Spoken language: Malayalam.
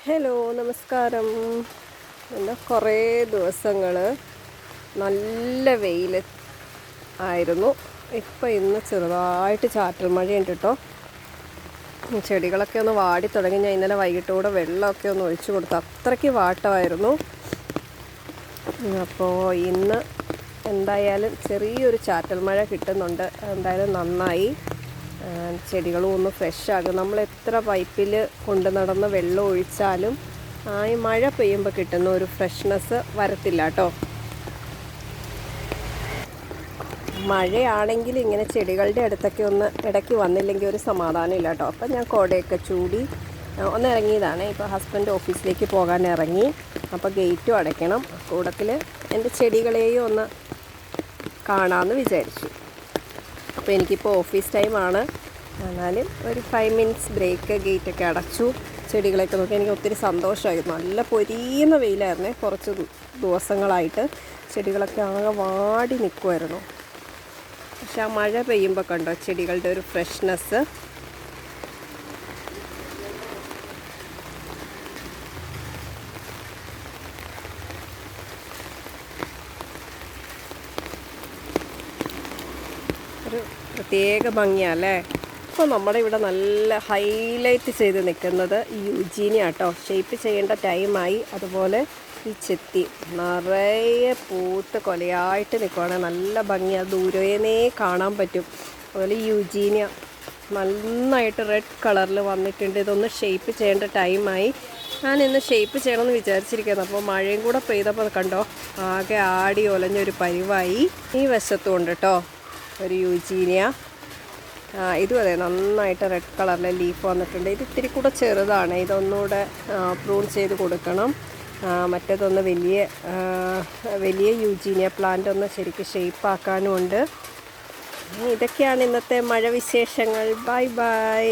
ഹലോ, നമസ്കാരം. പിന്നെ കുറേ ദിവസങ്ങൾ നല്ല വെയിൽ ആയിരുന്നു. ഇന്ന് ചെറുതായിട്ട് ചാറ്റൽ മഴയുണ്ട് കേട്ടോ. ചെടികളൊക്കെ ഒന്ന് വാടി തുടങ്ങി. ഞാൻ ഇന്നലെ വൈകിട്ടൂടെ വെള്ളമൊക്കെ ഒന്ന് ഒഴിച്ചു കൊടുത്തു. അത്രയ്ക്ക് വാട്ടമായിരുന്നു. അപ്പോൾ ഇന്ന് എന്തായാലും ചെറിയൊരു ചാറ്റൽ മഴ കിട്ടുന്നുണ്ട്. എന്തായാലും നന്നായി. ചെടികളും ഒന്ന് ഫ്രഷാകും. നമ്മൾ എത്ര പൈപ്പിൽ കൊണ്ട് നടന്ന് വെള്ളം ഒഴിച്ചാലും ഈ മഴ പെയ്യുമ്പോൾ കിട്ടുന്ന ഒരു ഫ്രഷ്നെസ് വരത്തില്ല കേട്ടോ. മഴയാണെങ്കിൽ ഇങ്ങനെ ചെടികളുടെ അടുത്തൊക്കെ ഒന്ന് ഇടയ്ക്ക് വന്നില്ലെങ്കിൽ ഒരു സമാധാനം ഇല്ല കേട്ടോ. അപ്പം ഞാൻ കുടയൊക്കെ ചൂടി ഒന്ന് ഇറങ്ങിയതാണ്. ഇപ്പോൾ ഹസ്ബൻഡ് ഓഫീസിലേക്ക് പോകാൻ ഇറങ്ങി. അപ്പോൾ ഗേറ്റും അടയ്ക്കണം. കൂടത്തിൽ എൻ്റെ ചെടികളെയും ഒന്ന് കാണാമെന്ന് വിചാരിച്ചു. അപ്പോൾ എനിക്കിപ്പോൾ ഓഫീസ് ടൈമാണ്. എന്നാലും ഒരു 5 മിനിറ്റ്സ് ബ്രേക്ക്. ഗേറ്റൊക്കെ അടച്ചു. ചെടികളൊക്കെ നോക്കി എനിക്ക് ഒത്തിരി സന്തോഷമായിരുന്നു. നല്ല പൊരിയുന്ന വെയിലായിരുന്നേ കുറച്ച് ദിവസങ്ങളായിട്ട്. ചെടികളൊക്കെ ആകെ വാടി നിൽക്കുമായിരുന്നു. പക്ഷെ ആ മഴ പെയ്യുമ്പോൾ കണ്ടോ ചെടികളുടെ ഒരു ഫ്രഷ്നെസ്. ഒരു പ്രത്യേക ഭംഗിയല്ലേ. ഇപ്പോൾ നമ്മുടെ ഇവിടെ നല്ല ഹൈലൈറ്റ് ചെയ്ത് നിൽക്കുന്നത് ഈ യുജീനിയ കേട്ടോ. ഷേപ്പ് ചെയ്യേണ്ട ടൈമായി. അതുപോലെ ഈ ചെത്തി നിറയെ പൂത്ത് കൊലയായിട്ട് നിൽക്കുവാണ്. നല്ല ഭംഗിയാണ്. ദൂരേന്നേ കാണാൻ പറ്റും. അതുപോലെ ഈ യുജീനിയ നന്നായിട്ട് റെഡ് കളറിൽ വന്നിട്ടുണ്ട്. ഇതൊന്ന് ഷേപ്പ് ചെയ്യേണ്ട ടൈമായി. ഞാൻ ഇന്ന് ഷേപ്പ് ചെയ്യണമെന്ന് വിചാരിച്ചിരിക്കുന്നത്. അപ്പോൾ മഴയും കൂടെ പെയ്തപ്പോൾ കണ്ടോ ആകെ ആടി ഒലഞ്ഞൊരു പരിവായി. ഈ വശത്തും ഉണ്ട് കേട്ടോ ഒരു യുജീനിയ. ഇതും അതെ, നന്നായിട്ട് റെഡ് കളറിലെ ലീഫ് വന്നിട്ടുണ്ട്. ഇത് ഇത്തിരി കൂടെ ചെറുതാണ്. ഇതൊന്നുകൂടെ പ്രൂൺ ചെയ്ത് കൊടുക്കണം. മറ്റേതൊന്ന് വലിയ യുജീനിയ പ്ലാന്റ് ഒന്ന് ശരിക്കും ഷേപ്പാക്കാനും ഉണ്ട്. ഇതൊക്കെയാണ് ഇന്നത്തെ മഴ വിശേഷങ്ങൾ. Bye bye.